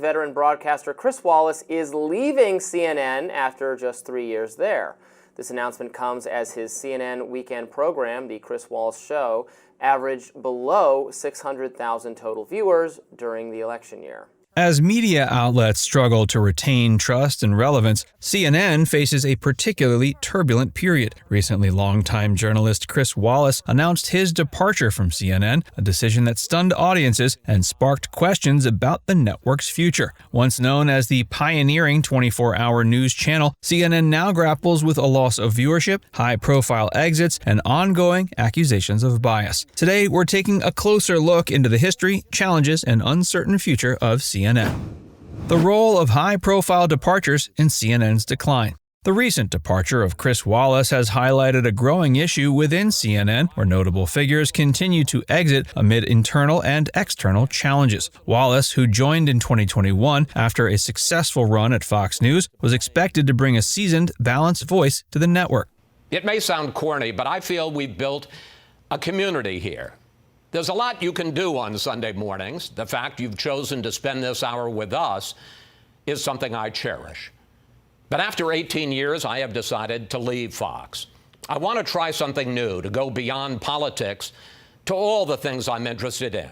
Veteran broadcaster Chris Wallace is leaving CNN after just 3 years there. This announcement comes as his CNN weekend program, The Chris Wallace Show, averaged below 600,000 total viewers during the election year. As media outlets struggle to retain trust and relevance, CNN faces a particularly turbulent period. Recently, longtime journalist Chris Wallace announced his departure from CNN, a decision that stunned audiences and sparked questions about the network's future. Once known as the pioneering 24-hour news channel, CNN now grapples with a loss of viewership, high-profile exits, and ongoing accusations of bias. Today, we're taking a closer look into the history, challenges, and uncertain future of CNN. The role of high-profile departures in CNN's decline. The recent departure of Chris Wallace has highlighted a growing issue within CNN, where notable figures continue to exit amid internal and external challenges. Wallace, who joined in 2021 after a successful run at Fox News, was expected to bring a seasoned, balanced voice to the network. It may sound corny, but I feel we've built a community here. There's a lot you can do on Sunday mornings. The fact you've chosen to spend this hour with us is something I cherish. But after 18 years, I have decided to leave Fox. I want to try something new, to go beyond politics to all the things I'm interested in.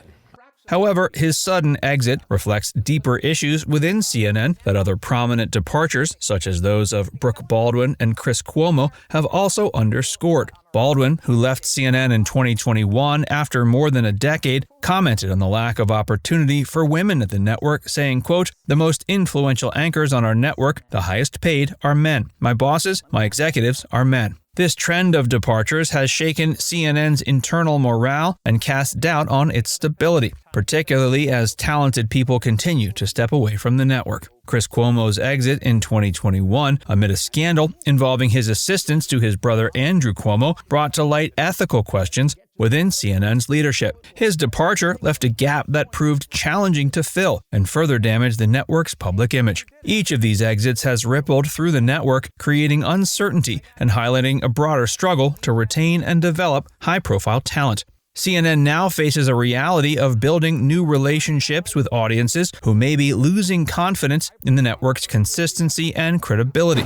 However, his sudden exit reflects deeper issues within CNN that other prominent departures, such as those of Brooke Baldwin and Chris Cuomo, have also underscored. Baldwin, who left CNN in 2021 after more than a decade, commented on the lack of opportunity for women at the network, saying, quote, "The most influential anchors on our network, the highest paid, are men. My bosses, my executives are men." This trend of departures has shaken CNN's internal morale and cast doubt on its stability, particularly as talented people continue to step away from the network. Chris Cuomo's exit in 2021 amid a scandal involving his assistance to his brother Andrew Cuomo brought to light ethical questions within CNN's leadership. His departure left a gap that proved challenging to fill and further damaged the network's public image. Each of these exits has rippled through the network, creating uncertainty and highlighting a broader struggle to retain and develop high-profile talent. CNN now faces a reality of building new relationships with audiences who may be losing confidence in the network's consistency and credibility.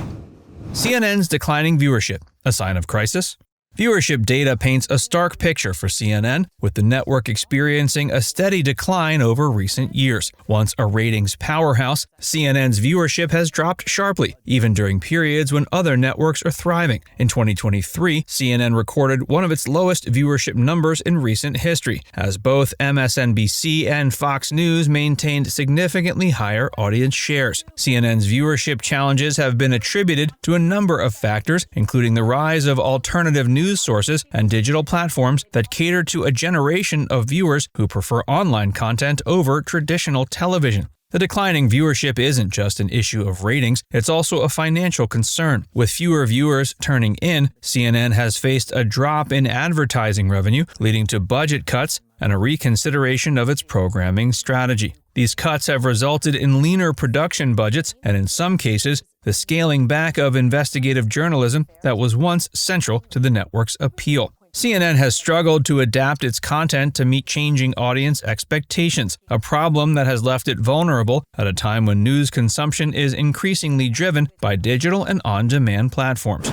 CNN's declining viewership, a sign of crisis? Viewership data paints a stark picture for CNN, with the network experiencing a steady decline over recent years. Once a ratings powerhouse, CNN's viewership has dropped sharply, even during periods when other networks are thriving. In 2023, CNN recorded one of its lowest viewership numbers in recent history, as both MSNBC and Fox News maintained significantly higher audience shares. CNN's viewership challenges have been attributed to a number of factors, including the rise of alternative news sources and digital platforms that cater to a generation of viewers who prefer online content over traditional television. The declining viewership isn't just an issue of ratings, it's also a financial concern. With fewer viewers turning in, CNN has faced a drop in advertising revenue, leading to budget cuts and a reconsideration of its programming strategy. These cuts have resulted in leaner production budgets and, in some cases, the scaling back of investigative journalism that was once central to the network's appeal. CNN has struggled to adapt its content to meet changing audience expectations, a problem that has left it vulnerable at a time when news consumption is increasingly driven by digital and on-demand platforms.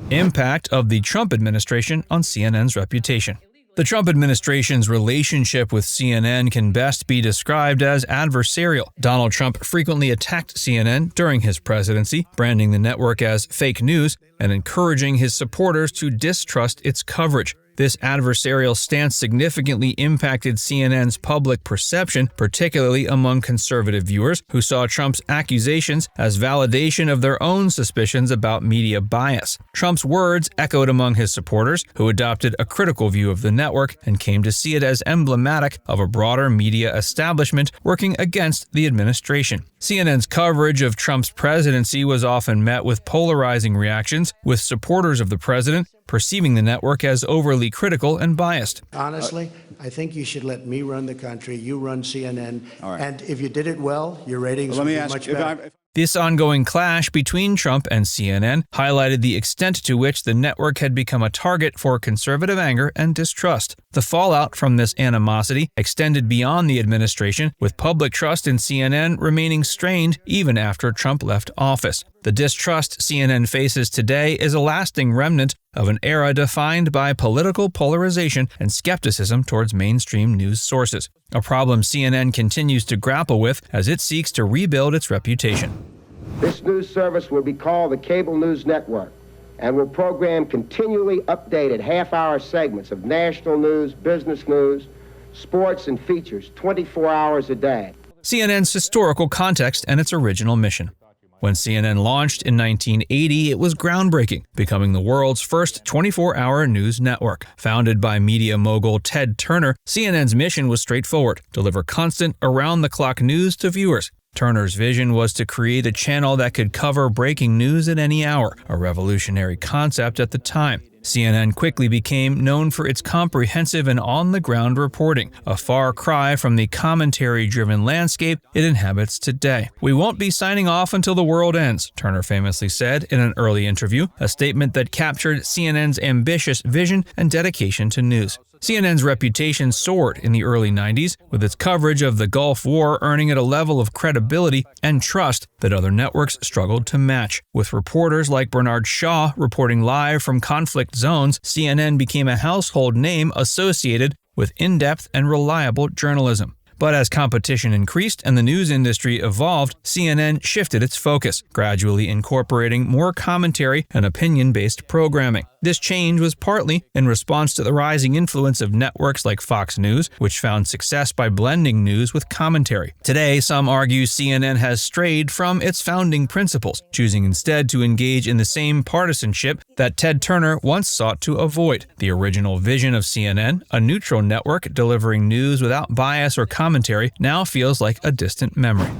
Impact of the Trump administration on CNN's reputation. The Trump administration's relationship with CNN can best be described as adversarial. Donald Trump frequently attacked CNN during his presidency, branding the network as fake news and encouraging his supporters to distrust its coverage. This adversarial stance significantly impacted CNN's public perception, particularly among conservative viewers who saw Trump's accusations as validation of their own suspicions about media bias. Trump's words echoed among his supporters, who adopted a critical view of the network and came to see it as emblematic of a broader media establishment working against the administration. CNN's coverage of Trump's presidency was often met with polarizing reactions, with supporters of the president perceiving the network as overly critical and biased. Honestly, I think you should let me run the country. You run CNN. All right. And if you did it well, your ratings would be much better. This ongoing clash between Trump and CNN highlighted the extent to which the network had become a target for conservative anger and distrust. The fallout from this animosity extended beyond the administration, with public trust in CNN remaining strained even after Trump left office. The distrust CNN faces today is a lasting remnant of an era defined by political polarization and skepticism towards mainstream news sources, a problem CNN continues to grapple with as it seeks to rebuild its reputation. This news service will be called the Cable News Network and will program continually updated half-hour segments of national news, business news, sports, and features 24 hours a day. CNN's historical context and its original mission. When CNN launched in 1980, it was groundbreaking, becoming the world's first 24-hour news network. Founded by media mogul Ted Turner, CNN's mission was straightforward: deliver constant, around-the-clock news to viewers. Turner's vision was to create a channel that could cover breaking news at any hour, a revolutionary concept at the time. CNN quickly became known for its comprehensive and on-the-ground reporting, a far cry from the commentary-driven landscape it inhabits today. "We won't be signing off until the world ends," Turner famously said in an early interview, a statement that captured CNN's ambitious vision and dedication to news. CNN's reputation soared in the early 90s, with its coverage of the Gulf War earning it a level of credibility and trust that other networks struggled to match. With reporters like Bernard Shaw reporting live from conflict zones, CNN became a household name associated with in-depth and reliable journalism. But as competition increased and the news industry evolved, CNN shifted its focus, gradually incorporating more commentary and opinion-based programming. This change was partly in response to the rising influence of networks like Fox News, which found success by blending news with commentary. Today, some argue CNN has strayed from its founding principles, choosing instead to engage in the same partisanship that Ted Turner once sought to avoid. The original vision of CNN, a neutral network delivering news without bias or commentary, now feels like a distant memory.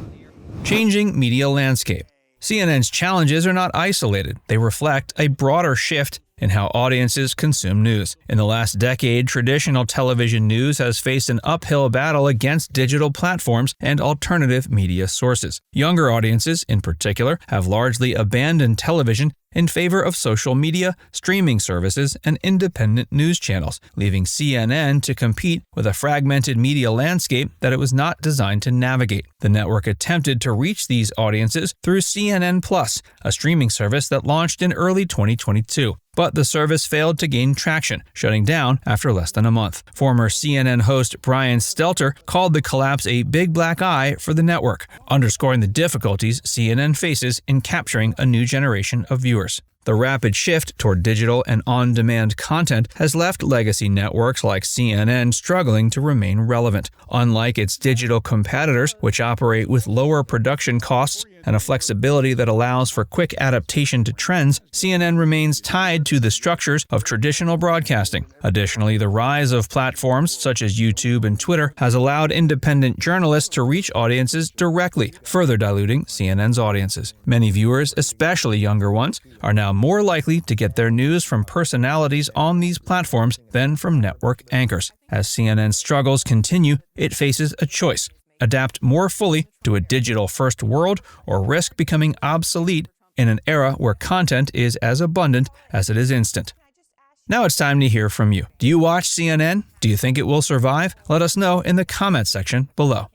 Changing media landscape. CNN's challenges are not isolated. They reflect a broader shift in how audiences consume news. In the last decade, traditional television news has faced an uphill battle against digital platforms and alternative media sources. Younger audiences, in particular, have largely abandoned television in favor of social media, streaming services, and independent news channels, leaving CNN to compete with a fragmented media landscape that it was not designed to navigate. The network attempted to reach these audiences through CNN Plus, a streaming service that launched in early 2022. But the service failed to gain traction, shutting down after less than a month. Former CNN host Brian Stelter called the collapse a big black eye for the network, underscoring the difficulties CNN faces in capturing a new generation of viewers. The rapid shift toward digital and on-demand content has left legacy networks like CNN struggling to remain relevant. Unlike its digital competitors, which operate with lower production costs and a flexibility that allows for quick adaptation to trends, CNN remains tied to the structures of traditional broadcasting. Additionally, the rise of platforms such as YouTube and Twitter has allowed independent journalists to reach audiences directly, further diluting CNN's audiences. Many viewers, especially younger ones, are now more likely to get their news from personalities on these platforms than from network anchors. As CNN's struggles continue, it faces a choice: adapt more fully to a digital-first world or risk becoming obsolete in an era where content is as abundant as it is instant. Now it's time to hear from you. Do you watch CNN? Do you think it will survive? Let us know in the comments section below.